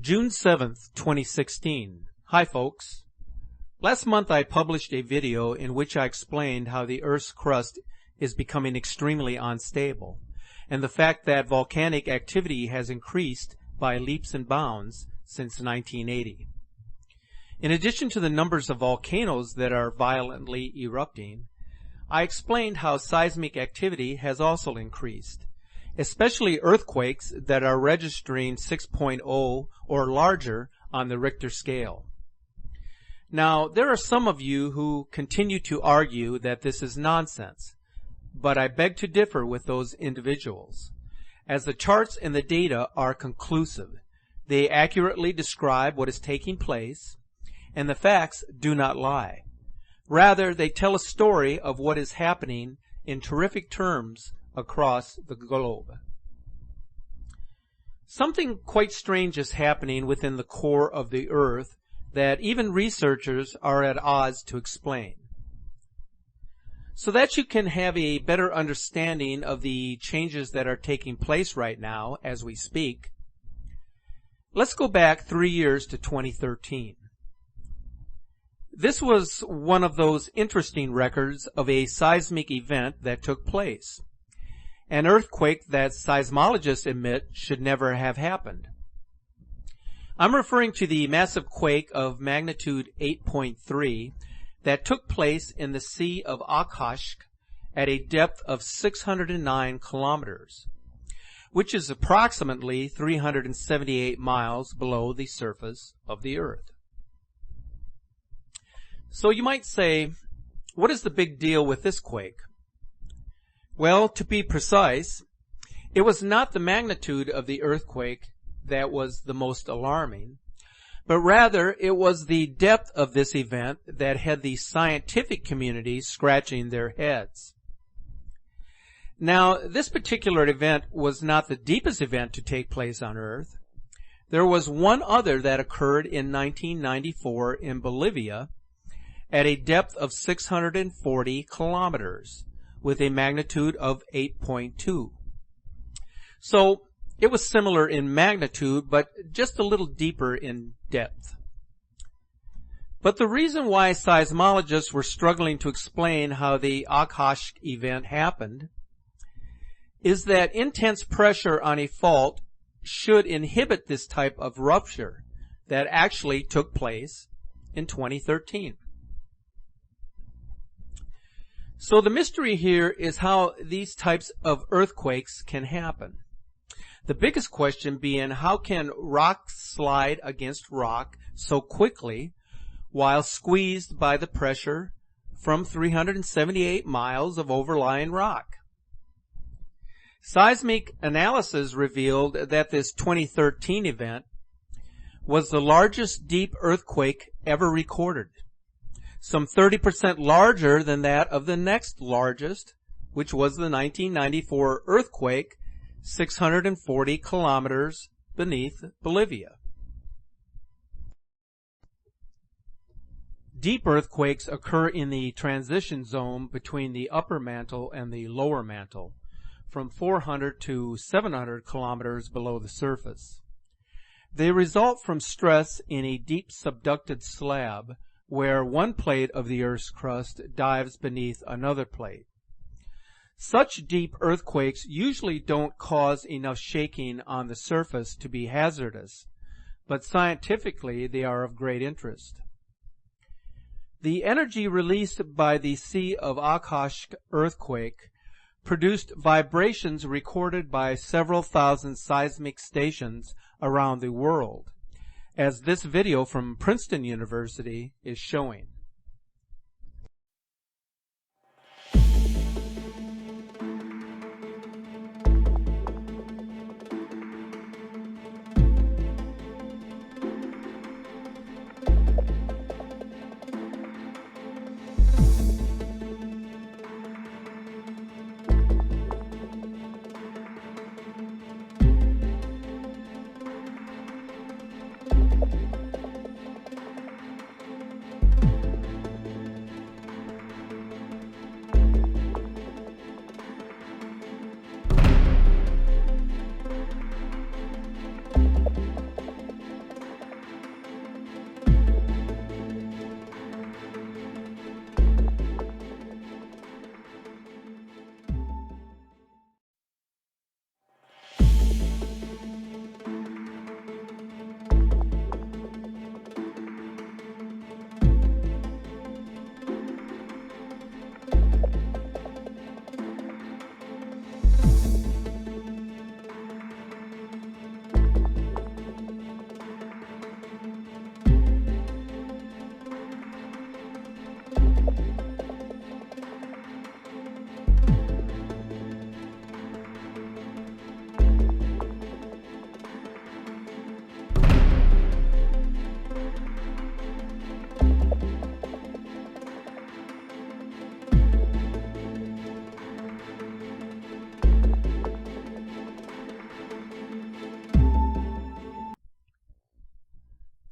June 7th, 2016. Hi folks. Last month I published a video in which I explained how the Earth's crust is becoming extremely unstable, and the fact that volcanic activity has increased by leaps and bounds since 1980. In addition to the numbers of volcanoes that are violently erupting, I explained how seismic activity has also increased, especially earthquakes that are registering 6.0 or larger on the Richter scale. Now, there are some of you who continue to argue that this is nonsense, but I beg to differ with those individuals, as the charts and the data are conclusive. They accurately describe what is taking place, and the facts do not lie. Rather, they tell a story of what is happening in terrific terms across the globe. Something quite strange is happening within the core of the Earth that even researchers are at odds to explain. So that you can have a better understanding of the changes that are taking place right now as we speak, let's go back 3 years to 2013. This was one of those interesting records of a seismic event that took place, an earthquake that seismologists admit should never have happened. I'm referring to the massive quake of magnitude 8.3 that took place in the Sea of Okhotsk at a depth of 609 kilometers, which is approximately 378 miles below the surface of the Earth. So you might say, what is the big deal with this quake? Well, to be precise, it was not the magnitude of the earthquake that was the most alarming, but rather it was the depth of this event that had the scientific community scratching their heads. Now, this particular event was not the deepest event to take place on Earth. There was one other that occurred in 1994 in Bolivia at a depth of 640 kilometers with a magnitude of 8.2. So, it was similar in magnitude, but just a little deeper in depth. But the reason why seismologists were struggling to explain how the Okhotsk event happened is that intense pressure on a fault should inhibit this type of rupture that actually took place in 2013. So the mystery here is how these types of earthquakes can happen. The biggest question being, how can rock slide against rock so quickly while squeezed by the pressure from 378 miles of overlying rock? Seismic analysis revealed that this 2013 event was the largest deep earthquake ever recorded, some 30% larger than that of the next largest, which was the 1994 earthquake 640 kilometers beneath Bolivia. Deep earthquakes occur in the transition zone between the upper mantle and the lower mantle, from 400 to 700 kilometers below the surface. They result from stress in a deep subducted slab where one plate of the Earth's crust dives beneath another plate. Such deep earthquakes usually don't cause enough shaking on the surface to be hazardous, but scientifically they are of great interest. The energy released by the Sea of Okhotsk earthquake produced vibrations recorded by several thousand seismic stations around the world, as this video from Princeton University is showing.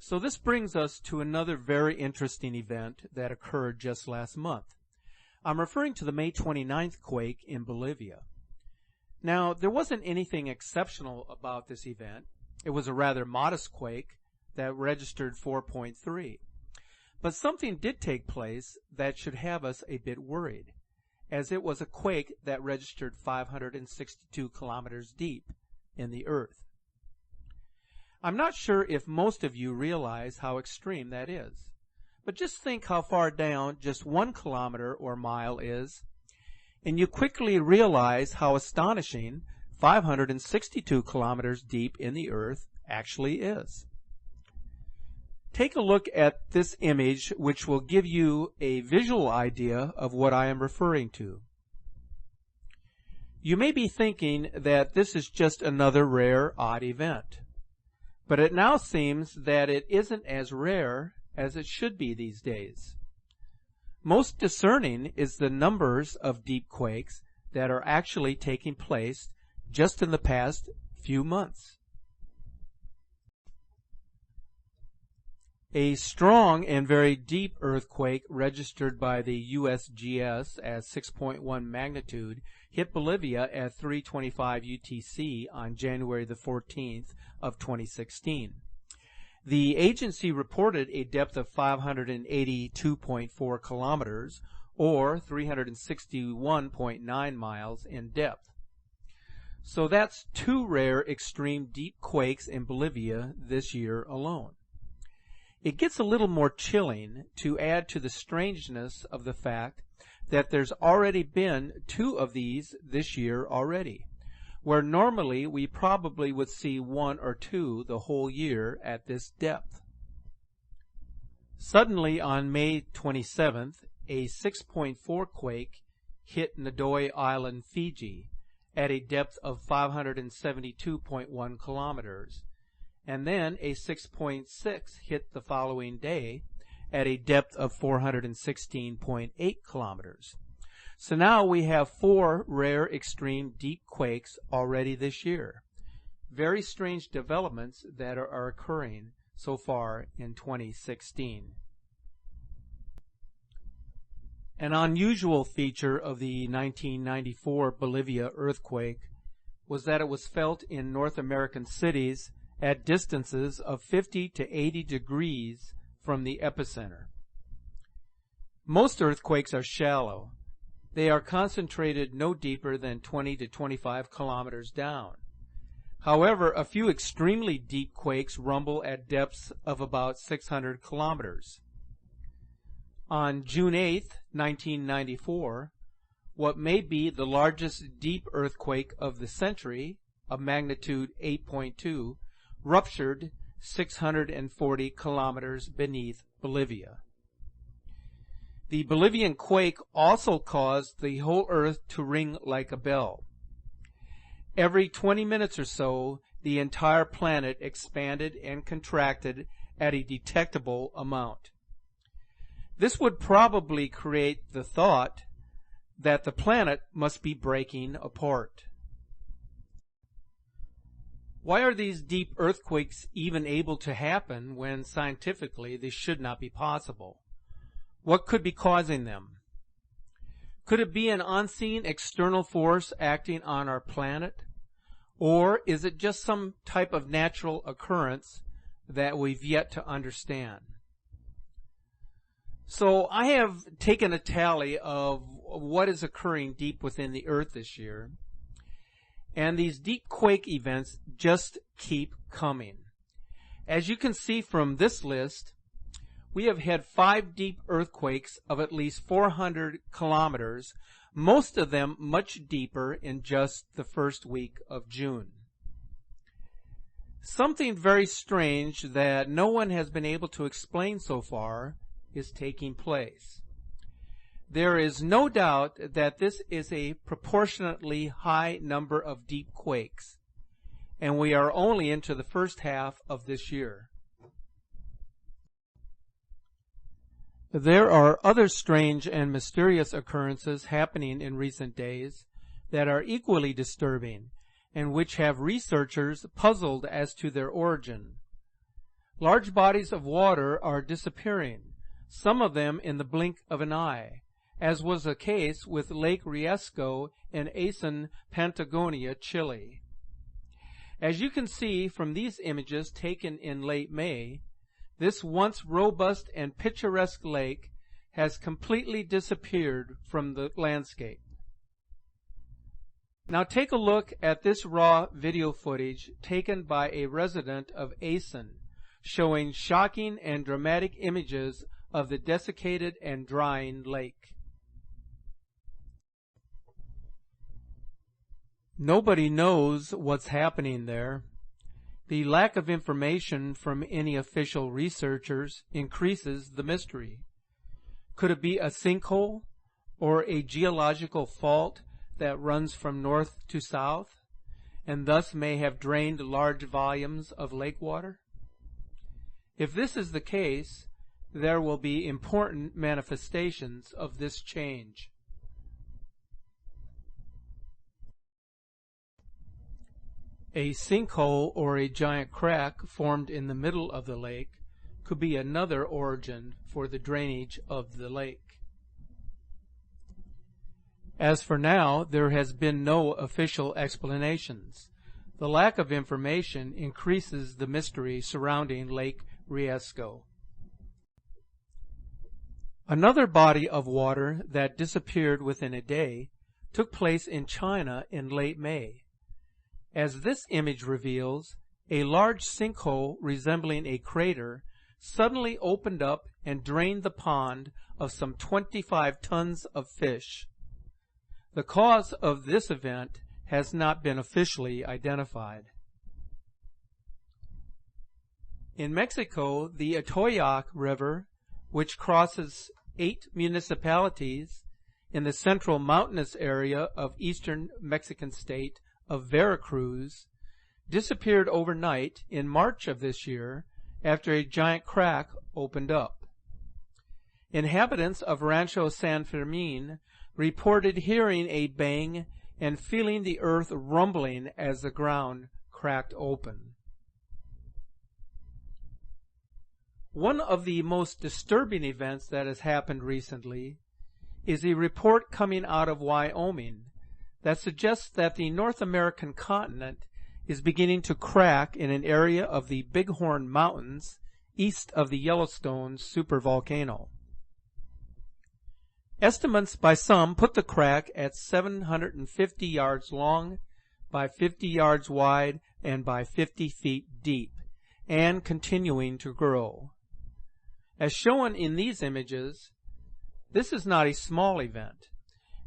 So this brings us to another very interesting event that occurred just last month. I'm referring to the May 29th quake in Bolivia. Now, there wasn't anything exceptional about this event. It was a rather modest quake that registered 4.3. But something did take place that should have us a bit worried, as it was a quake that registered 562 kilometers deep in the earth. I'm not sure if most of you realize how extreme that is, but just think how far down just 1 kilometer or mile is, and you quickly realize how astonishing 562 kilometers deep in the earth actually is. Take a look at this image, which will give you a visual idea of what I am referring to. You may be thinking that this is just another rare, odd event. But it now seems that it isn't as rare as it should be these days. Most discerning is the numbers of deep quakes that are actually taking place just in the past few months. A strong and very deep earthquake registered by the USGS as 6.1 magnitude hit Bolivia at 3:25 UTC on January the 14th of 2016. The agency reported a depth of 582.4 kilometers or 361.9 miles in depth. So that's 2 rare extreme deep quakes in Bolivia this year alone. It gets a little more chilling to add to the strangeness of the fact that there's already been 2 of these this year already, where normally we probably would see 1 or 2 the whole year at this depth. Suddenly on May 27th, a 6.4 quake hit Nidoy Island, Fiji, at a depth of 572.1 kilometers. And then a 6.6 hit the following day at a depth of 416.8 kilometers. So now we have 4 rare extreme deep quakes already this year. Very strange developments that are occurring so far in 2016. An unusual feature of the 1994 Bolivia earthquake was that it was felt in North American cities at distances of 50 to 80 degrees from the epicenter. Most earthquakes are shallow. They are concentrated no deeper than 20 to 25 kilometers down. However, a few extremely deep quakes rumble at depths of about 600 kilometers. On June 8, 1994, what may be the largest deep earthquake of the century, of magnitude 8.2, ruptured 640 kilometers beneath Bolivia. The Bolivian quake also caused the whole earth to ring like a bell. Every 20 minutes or so, the entire planet expanded and contracted at a detectable amount. This would probably create the thought that the planet must be breaking apart. Why are these deep earthquakes even able to happen when scientifically they should not be possible? What could be causing them? Could it be an unseen external force acting on our planet? Or is it just some type of natural occurrence that we've yet to understand? So I have taken a tally of what is occurring deep within the earth this year. And these deep quake events just keep coming. As you can see from this list, we have had 5 deep earthquakes of at least 400 kilometers, most of them much deeper in just the first week of June. Something very strange that no one has been able to explain so far is taking place. There is no doubt that this is a proportionately high number of deep quakes, and we are only into the first half of this year. There are other strange and mysterious occurrences happening in recent days that are equally disturbing and which have researchers puzzled as to their origin. Large bodies of water are disappearing, some of them in the blink of an eye, as was the case with Lake Riesco in Asen, Patagonia, Chile. As you can see from these images taken in late May, this once robust and picturesque lake has completely disappeared from the landscape. Now take a look at this raw video footage taken by a resident of Asen, showing shocking and dramatic images of the desiccated and drying lake. Nobody knows what's happening there. The lack of information from any official researchers increases the mystery. Could it be a sinkhole or a geological fault that runs from north to south and thus may have drained large volumes of lake water? If this is the case, there will be important manifestations of this change. A sinkhole or a giant crack formed in the middle of the lake could be another origin for the drainage of the lake. As for now, there has been no official explanations. The lack of information increases the mystery surrounding Lake Riesco. Another body of water that disappeared within a day took place in China in late May. As this image reveals, a large sinkhole resembling a crater suddenly opened up and drained the pond of some 25 tons of fish. The cause of this event has not been officially identified. In Mexico, the Atoyac River, which crosses 8 municipalities in the central mountainous area of eastern Mexican state of Veracruz, disappeared overnight in March of this year after a giant crack opened up. Inhabitants of Rancho San Fermin reported hearing a bang and feeling the earth rumbling as the ground cracked open. One of the most disturbing events that has happened recently is a report coming out of Wyoming that suggests that the North American continent is beginning to crack in an area of the Bighorn Mountains east of the Yellowstone supervolcano. Estimates by some put the crack at 750 yards long by 50 yards wide and by 50 feet deep, and continuing to grow. As shown in these images, this is not a small event,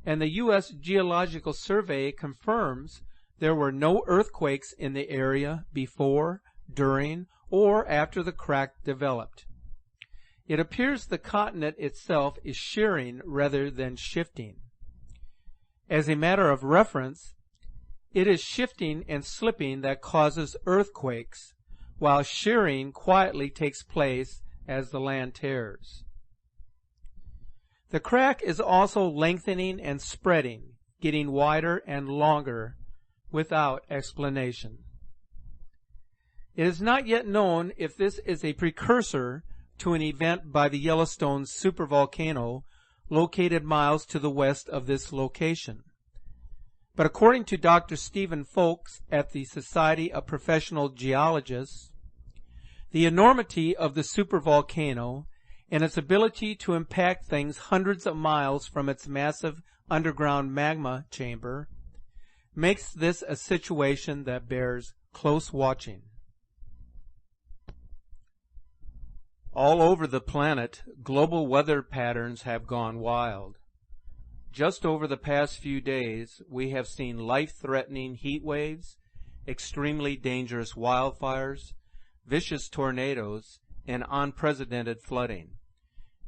and the U.S. Geological Survey confirms there were no earthquakes in the area before, during, or after the crack developed. It appears the continent itself is shearing rather than shifting. As a matter of reference, it is shifting and slipping that causes earthquakes, while shearing quietly takes place as the land tears. The crack is also lengthening and spreading, getting wider and longer, without explanation. It is not yet known if this is a precursor to an event by the Yellowstone supervolcano located miles to the west of this location. But according to Dr. Stephen Folks at the Society of Professional Geologists, the enormity of the supervolcano and its ability to impact things hundreds of miles from its massive underground magma chamber makes this a situation that bears close watching. All over the planet, global weather patterns have gone wild. Just over the past few days, we have seen life-threatening heat waves, extremely dangerous wildfires, vicious tornadoes, and unprecedented flooding.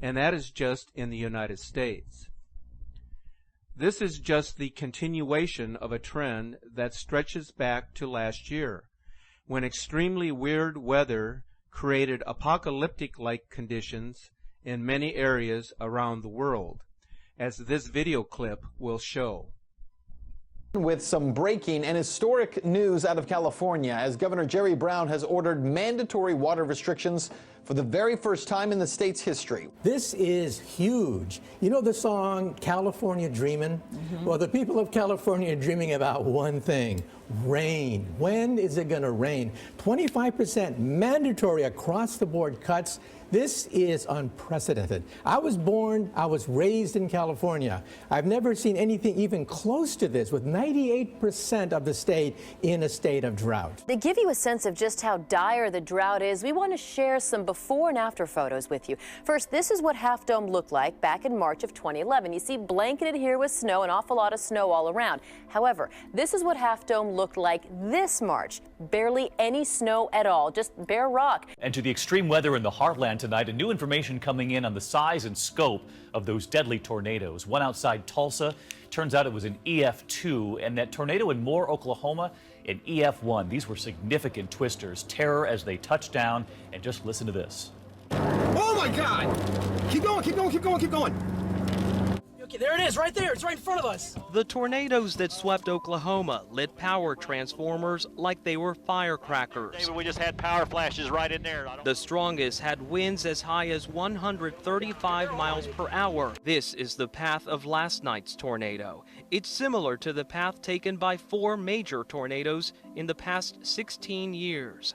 And that is just in the United States. This is just the continuation of a trend that stretches back to last year, when extremely weird weather created apocalyptic-like conditions in many areas around the world, as this video clip will show. With some breaking and historic news out of California, as Governor Jerry Brown has ordered mandatory water restrictions for the very first time in the state's history. This is huge. You know the song California Dreamin'? Well, the people of California are dreaming about one thing: rain. When is it going to rain? 25% mandatory across the board cuts. This is unprecedented. I was raised in California. I've never seen anything even close to this, with 98% of the state in a state of drought. They give you a sense of just how dire the drought is. We want to share some before and after photos with you. First, this is what Half Dome looked like back in March of 2011. You see blanketed here with snow, an awful lot of snow all around. However, this is what Half Dome looked like this March. Barely any snow at all, just bare rock. And to the extreme weather in the heartland tonight, and new information coming in on the size and scope of those deadly tornadoes. One outside Tulsa, turns out it was an EF2, and that tornado in Moore, Oklahoma, an EF1. These were significant twisters, terror as they touched down, and just listen to this. Oh my God! Keep going, keep going, keep going, keep going. Okay, there it is, right there. It's right in front of us. The tornadoes that swept Oklahoma lit power transformers like they were firecrackers. David, we just had power flashes right in there. The strongest had winds as high as 135 miles per hour. This is the path of last night's tornado. It's similar to the path taken by 4 major tornadoes in the past 16 years.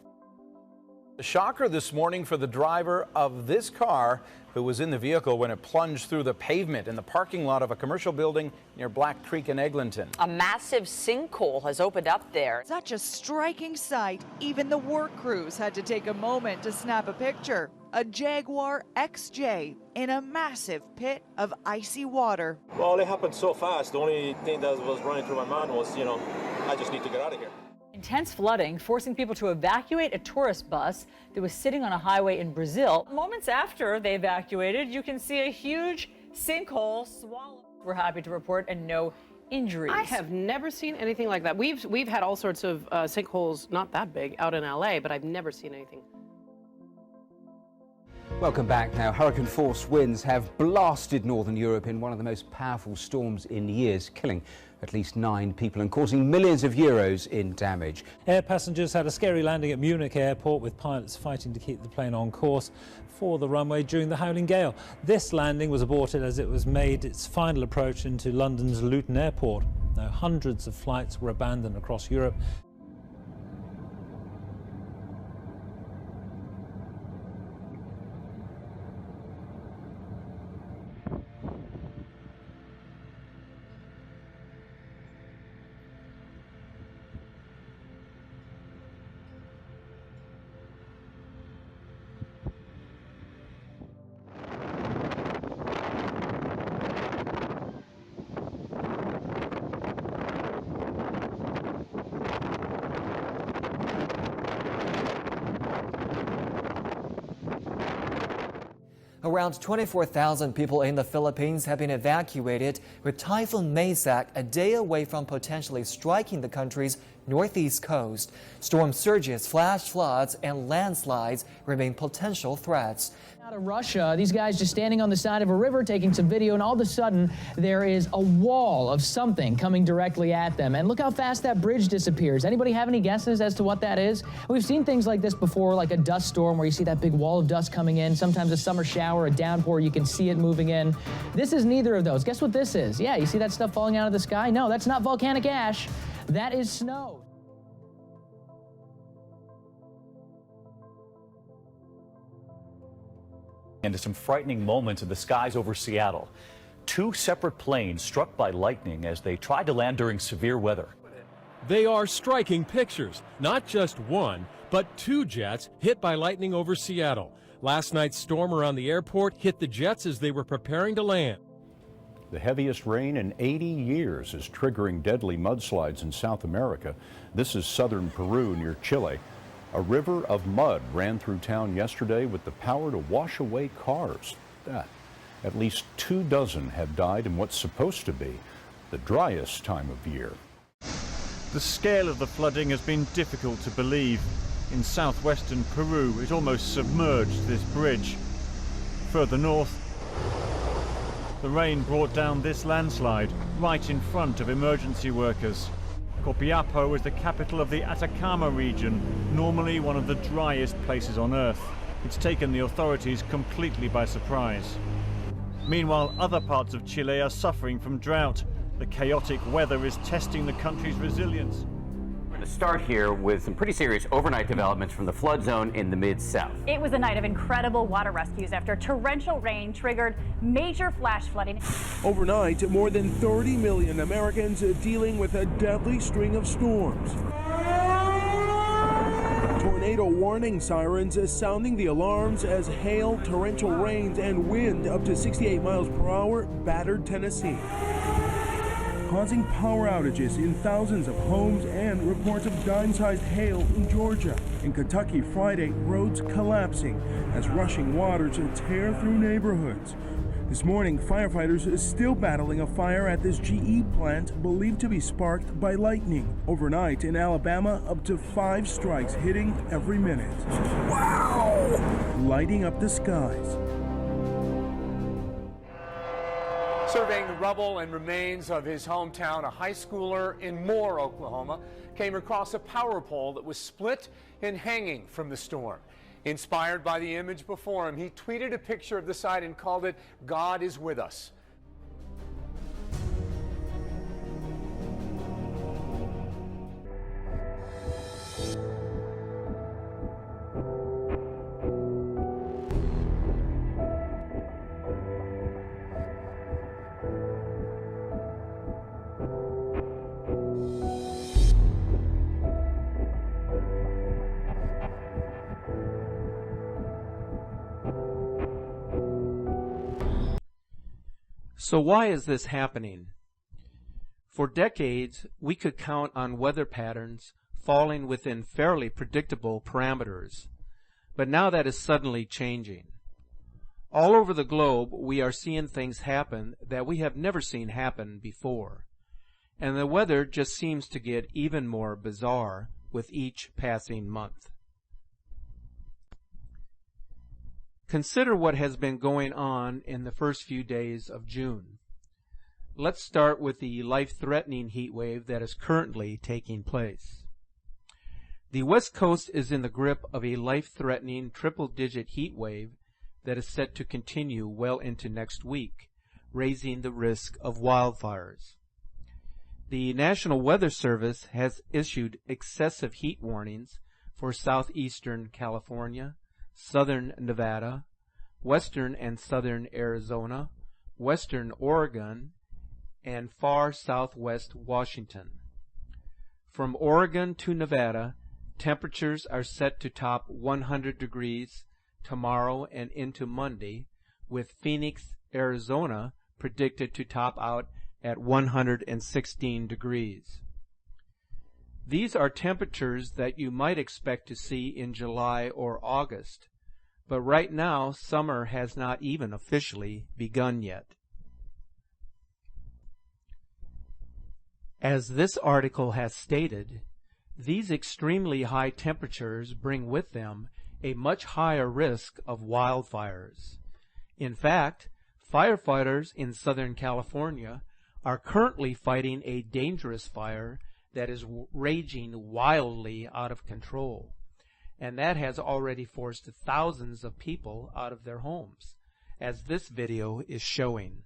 A shocker this morning for the driver of this car who was in the vehicle when it plunged through the pavement in the parking lot of a commercial building near Black Creek in Eglinton. A massive sinkhole has opened up there. Such a striking sight. Even the work crews had to take a moment to snap a picture. A Jaguar XJ in a massive pit of icy water. Well, it happened so fast. The only thing that was running through my mind was, I just need to get out of here. Intense flooding forcing people to evacuate a tourist bus that was sitting on a highway in Brazil. Moments after they evacuated, you can see a huge sinkhole swallow. We're happy to report and no injuries. I have never seen anything like that. We've had all sorts of sinkholes, not that big, out in LA, but I've never seen anything. Welcome back. Now, hurricane-force winds have blasted northern Europe in one of the most powerful storms in years, killing at least 9 people and causing millions of euros in damage. Air passengers had a scary landing at Munich airport, with pilots fighting to keep the plane on course for the runway during the howling gale. This landing was aborted as it was made its final approach into London's Luton airport. Now, hundreds of flights were abandoned across Europe. Around 24,000 people in the Philippines have been evacuated, with Typhoon Maysak a day away from potentially striking the country's northeast coast. Storm surges, flash floods, and landslides remain potential threats. Out of Russia, these guys just standing on the side of a river taking some video, and all of a sudden there is a wall of something coming directly at them. And look how fast that bridge disappears. Anybody have any guesses as to what that is? We've seen things like this before, like a dust storm where you see that big wall of dust coming in, sometimes a summer shower, a downpour, you can see it moving in. This is neither of those. Guess what this is? Yeah, you see that stuff falling out of the sky? No, that's not volcanic ash. That is snow. And to some frightening moments in the skies over Seattle. 2 separate planes struck by lightning as they tried to land during severe weather. They are striking pictures. Not just one, but 2 jets hit by lightning over Seattle. Last night's storm around the airport hit the jets as they were preparing to land. The heaviest rain in 80 years is triggering deadly mudslides in South America. This is southern Peru near Chile. A river of mud ran through town yesterday with the power to wash away cars. At least 24 have died in what's supposed to be the driest time of year. The scale of the flooding has been difficult to believe. In southwestern Peru, it almost submerged this bridge. Further north, The rain brought down this landslide right in front of emergency workers. Copiapó is the capital of the Atacama region, normally one of the driest places on Earth. It's taken the authorities completely by surprise. Meanwhile, other parts of Chile are suffering from drought. The chaotic weather is testing the country's resilience. We're going to start here with some pretty serious overnight developments from the flood zone in the mid-south. It was a night of incredible water rescues after torrential rain triggered major flash flooding. Overnight, more than 30 million Americans dealing with a deadly string of storms. Tornado warning sirens sounding the alarms as hail, torrential rains, and wind up to 68 miles per hour battered Tennessee, causing power outages in thousands of homes and reports of dime-sized hail in Georgia. In Kentucky Friday, roads collapsing as rushing waters tear through neighborhoods. This morning, firefighters are still battling a fire at this GE plant believed to be sparked by lightning. Overnight in Alabama, up to 5 strikes hitting every minute. Wow! Lighting up the skies. Surveying the rubble and remains of his hometown, a high schooler in Moore, Oklahoma, came across a power pole that was split and hanging from the storm. Inspired by the image before him, he tweeted a picture of the site and called it, "God is with us." So why is this happening? For decades, we could count on weather patterns falling within fairly predictable parameters, but now that is suddenly changing. All over the globe, we are seeing things happen that we have never seen happen before, and the weather just seems to get even more bizarre with each passing month. Consider what has been going on in the first few days of June. Let's start with the life-threatening heat wave that is currently taking place. The West Coast is in the grip of a life-threatening triple-digit heat wave that is set to continue well into next week, raising the risk of wildfires. The National Weather Service has issued excessive heat warnings for southeastern California, southern Nevada, western and southern Arizona, western Oregon, and far southwest Washington. From Oregon to Nevada, temperatures are set to top 100 degrees tomorrow and into Monday, with Phoenix, Arizona predicted to top out at 116 degrees. These are temperatures that you might expect to see in July or August, but right now summer has not even officially begun yet. As this article has stated, these extremely high temperatures bring with them a much higher risk of wildfires. In fact, firefighters in Southern California are currently fighting a dangerous fire that is raging wildly out of control, and that has already forced thousands of people out of their homes, as this video is showing.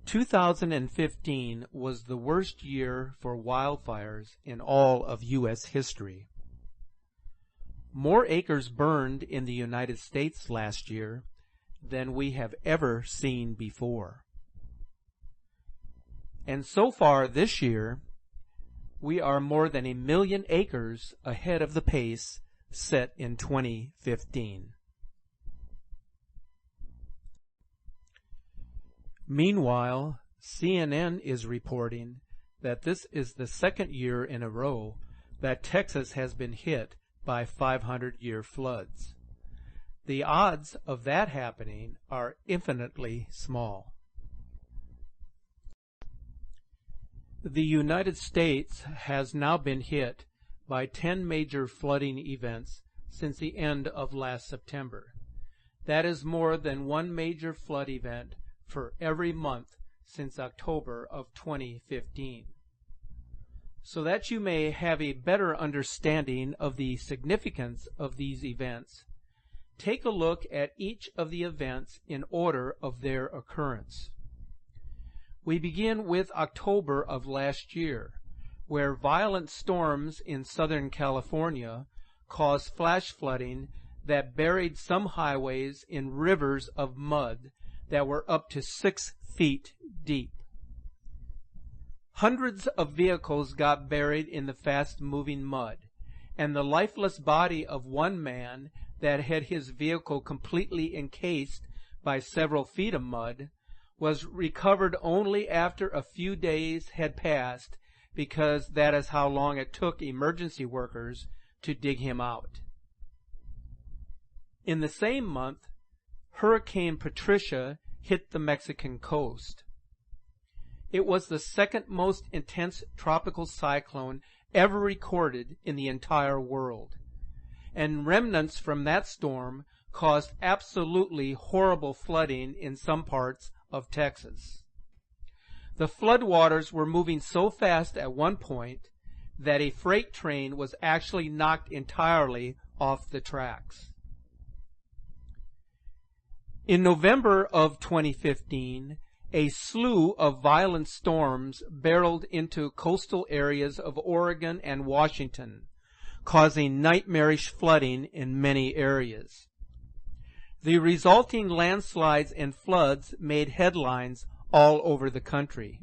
2015 was the worst year for wildfires in all of U.S. history. More acres burned in the United States last year than we have ever seen before. And so far this year, we are more than 1 million acres ahead of the pace set in 2015. Meanwhile, CNN is reporting that this is the second year in a row that Texas has been hit by 500-year floods. The odds of that happening are infinitely small. The United States has now been hit by 10 major flooding events since the end of last September. That is more than one major flood event for every month since October of 2015. So that you may have a better understanding of the significance of these events, take a look at each of the events in order of their occurrence. We begin with October of last year, where violent storms in Southern California caused flash flooding that buried some highways in rivers of mud that were up to 6 feet deep. Hundreds of vehicles got buried in the fast-moving mud, and the lifeless body of one man that had his vehicle completely encased by several feet of mud was recovered only after a few days had passed, because that is how long it took emergency workers to dig him out. In the same month, Hurricane Patricia hit the Mexican coast. It was the second most intense tropical cyclone ever recorded in the entire world, and remnants from that storm caused absolutely horrible flooding in some parts of Texas. The floodwaters were moving so fast at one point that a freight train was actually knocked entirely off the tracks. In November of 2015, a slew of violent storms barreled into coastal areas of Oregon and Washington, causing nightmarish flooding in many areas. The resulting landslides and floods made headlines all over the country.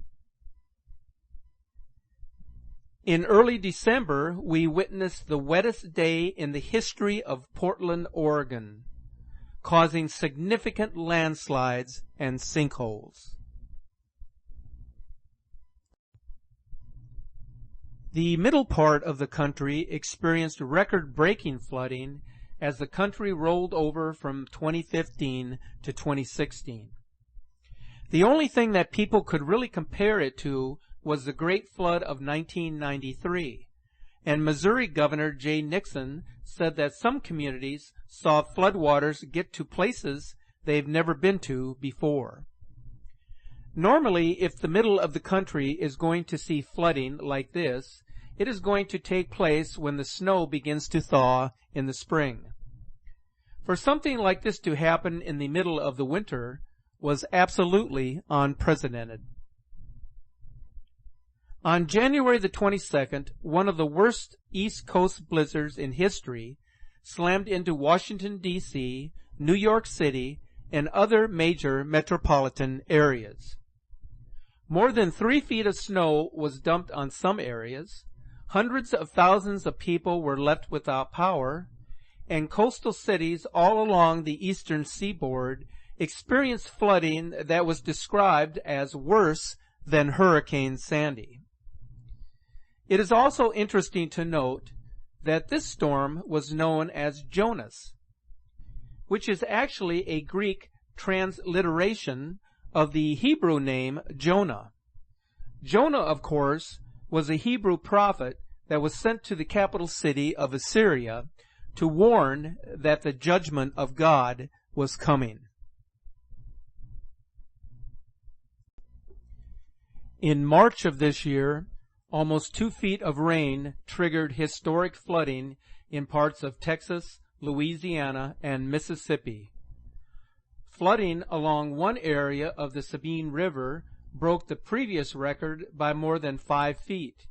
In early December, we witnessed the wettest day in the history of Portland, Oregon, causing significant landslides and sinkholes. The middle part of the country experienced record-breaking flooding as the country rolled over from 2015 to 2016. The only thing that people could really compare it to was the Great Flood of 1993, and Missouri Governor Jay Nixon said that some communities saw floodwaters get to places they've never been to before. Normally, if the middle of the country is going to see flooding like this, it is going to take place when the snow begins to thaw in the spring. For something like this to happen in the middle of the winter was absolutely unprecedented. On January the 22nd, one of the worst East Coast blizzards in history slammed into Washington, D.C., New York City, and other major metropolitan areas. More than 3 feet of snow was dumped on some areas, hundreds of thousands of people were left without power, and coastal cities all along the eastern seaboard experienced flooding that was described as worse than Hurricane Sandy. It is also interesting to note that this storm was known as Jonas, which is actually a Greek transliteration of the Hebrew name Jonah. Jonah, of course, was a Hebrew prophet that was sent to the capital city of Assyria to warn that the judgment of God was coming. In March of this year, almost 2 feet of rain triggered historic flooding in parts of Texas, Louisiana, and Mississippi. Flooding along one area of the Sabine River broke the previous record by more than 5 feet,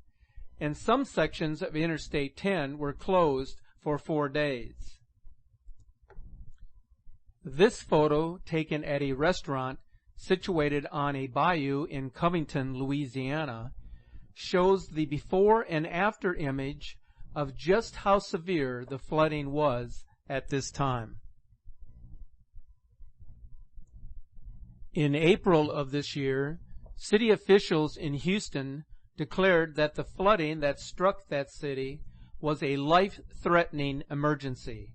and some sections of Interstate 10 were closed for 4 days. This photo, taken at a restaurant situated on a bayou in Covington, Louisiana, shows the before and after image of just how severe the flooding was at this time. In April of this year, city officials in Houston declared that the flooding that struck that city was a life-threatening emergency,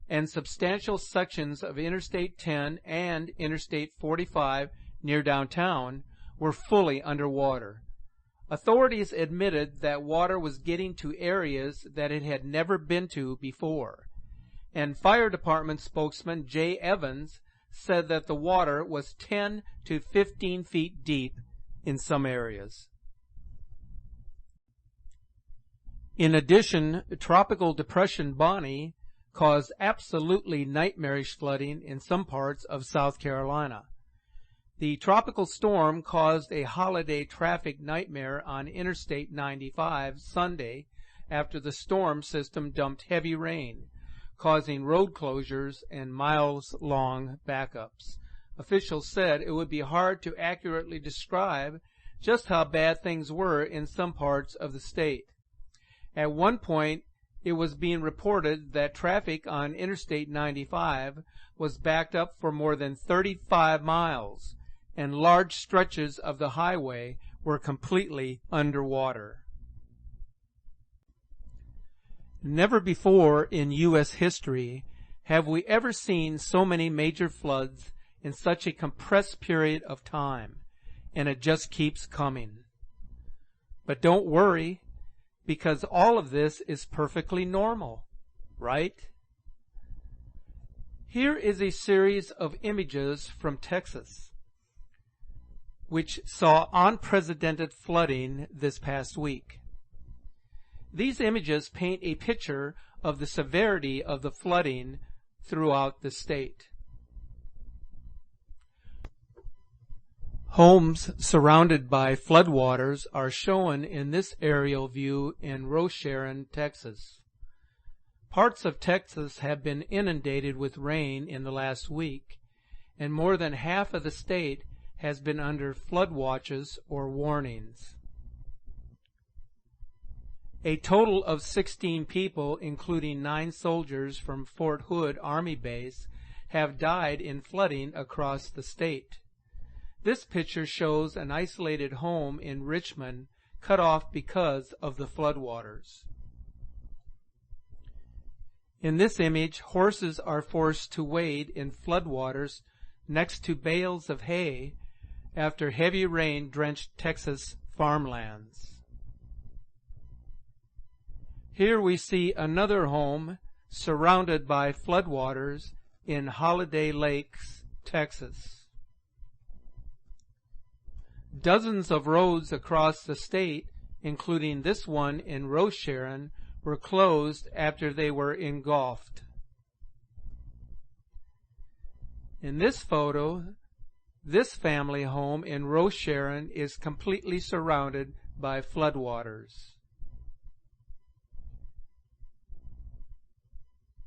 and substantial sections of Interstate 10 and Interstate 45 near downtown were fully underwater. Authorities admitted that water was getting to areas that it had never been to before, and fire department spokesman Jay Evans said that the water was 10 to 15 feet deep in some areas. In addition, Tropical Depression Bonnie caused absolutely nightmarish flooding in some parts of South Carolina. The tropical storm caused a holiday traffic nightmare on Interstate 95 Sunday after the storm system dumped heavy rain, causing road closures and miles-long backups. Officials said it would be hard to accurately describe just how bad things were in some parts of the state. At one point, it was being reported that traffic on Interstate 95 was backed up for more than 35 miles, and large stretches of the highway were completely underwater. Never before in U.S. history have we ever seen so many major floods in such a compressed period of time, and it just keeps coming. But don't worry, because all of this is perfectly normal, right? Here is a series of images from Texas, which saw unprecedented flooding this past week. These images paint a picture of the severity of the flooding throughout the state. Homes surrounded by floodwaters are shown in this aerial view in Rosharon, Texas. Parts of Texas have been inundated with rain in the last week, and more than half of the state has been under flood watches or warnings. A total of 16 people, including 9 soldiers from Fort Hood Army Base, have died in flooding across the state. This picture shows an isolated home in Richmond cut off because of the floodwaters. In this image, horses are forced to wade in floodwaters next to bales of hay after heavy rain drenched Texas farmlands. Here we see another home surrounded by floodwaters in Holiday Lakes, Texas. Dozens of roads across the state, including this one in Rosharon, were closed after they were engulfed. In this photo, this family home in Rosharon is completely surrounded by floodwaters.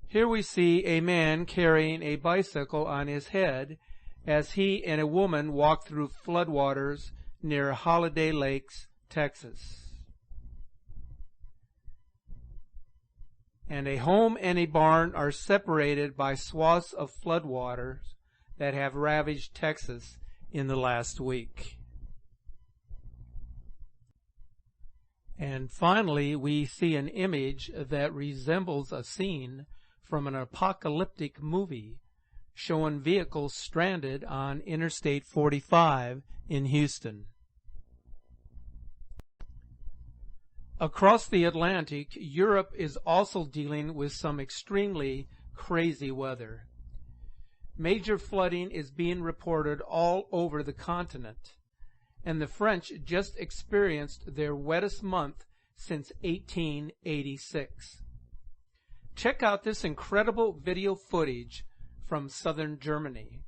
Here we see a man carrying a bicycle on his head as he and a woman walk through floodwaters near Holiday Lakes, Texas. And a home and a barn are separated by swaths of floodwaters that have ravaged Texas in the last week. And finally, we see an image that resembles a scene from an apocalyptic movie showing vehicles stranded on Interstate 45 in Houston. Across the Atlantic, Europe is also dealing with some extremely crazy weather. Major flooding is being reported all over the continent, and the French just experienced their wettest month since 1886. Check out this incredible video footage from southern Germany.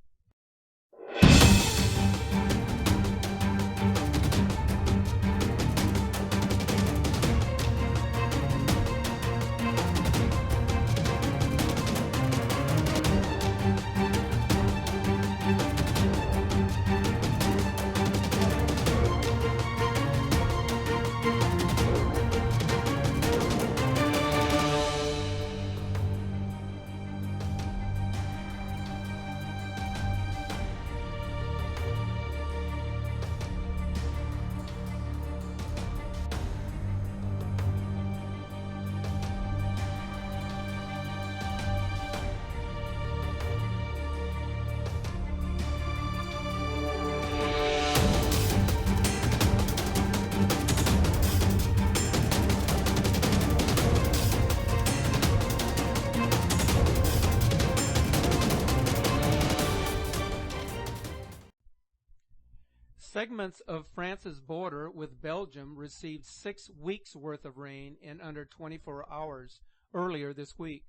Segments of France's border with Belgium received 6 weeks' worth of rain in under 24 hours earlier this week,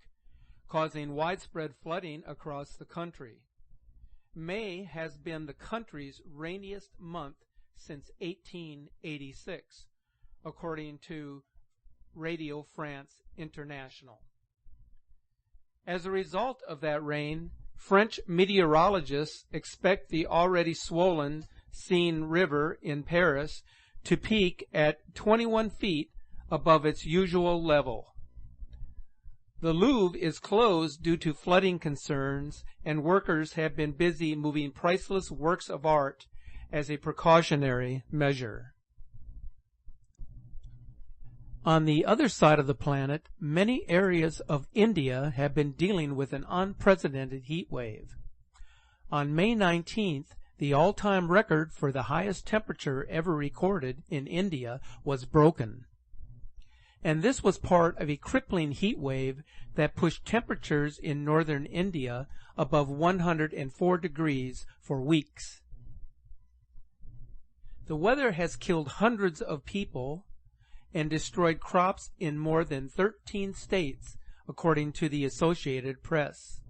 causing widespread flooding across the country. May has been the country's rainiest month since 1886, according to Radio France International. As a result of that rain, French meteorologists expect the already swollen Seine River in Paris to peak at 21 feet above its usual level. The Louvre is closed due to flooding concerns, and workers have been busy moving priceless works of art as a precautionary measure. On the other side of the planet, many areas of India have been dealing with an unprecedented heat wave. On May 19th, the all-time record for the highest temperature ever recorded in India was broken. And this was part of a crippling heat wave that pushed temperatures in northern India above 104 degrees for weeks. The weather has killed hundreds of people and destroyed crops in more than 13 states, according to the Associated Press.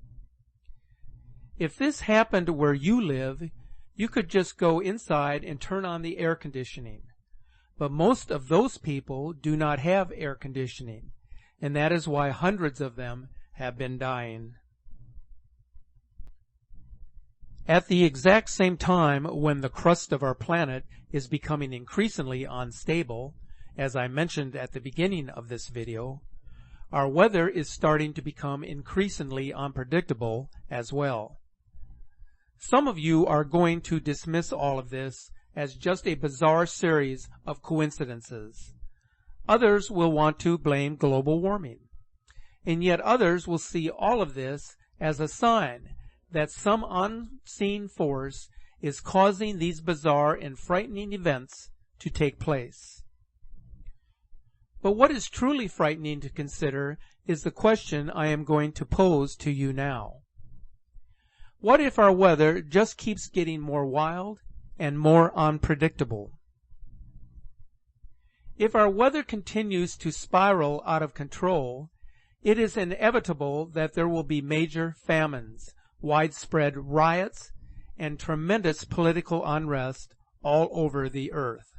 If this happened where you live, you could just go inside and turn on the air conditioning. But most of those people do not have air conditioning, and that is why hundreds of them have been dying. At the exact same time when the crust of our planet is becoming increasingly unstable, as I mentioned at the beginning of this video, our weather is starting to become increasingly unpredictable as well. Some of you are going to dismiss all of this as just a bizarre series of coincidences. Others will want to blame global warming. And yet others will see all of this as a sign that some unseen force is causing these bizarre and frightening events to take place. But what is truly frightening to consider is the question I am going to pose to you now. What if our weather just keeps getting more wild and more unpredictable? If our weather continues to spiral out of control, it is inevitable that there will be major famines, widespread riots, and tremendous political unrest all over the earth.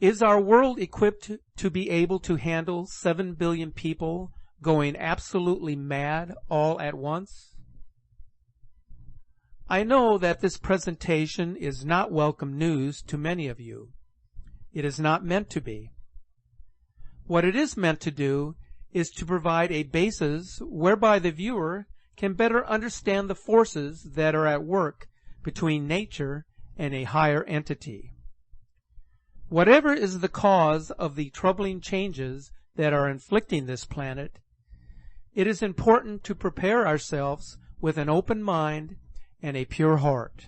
Is our world equipped to be able to handle 7 billion people going absolutely mad all at once? I know that this presentation is not welcome news to many of you. It is not meant to be. What it is meant to do is to provide a basis whereby the viewer can better understand the forces that are at work between nature and a higher entity. Whatever is the cause of the troubling changes that are inflicting this planet, it is important to prepare ourselves with an open mind and a pure heart.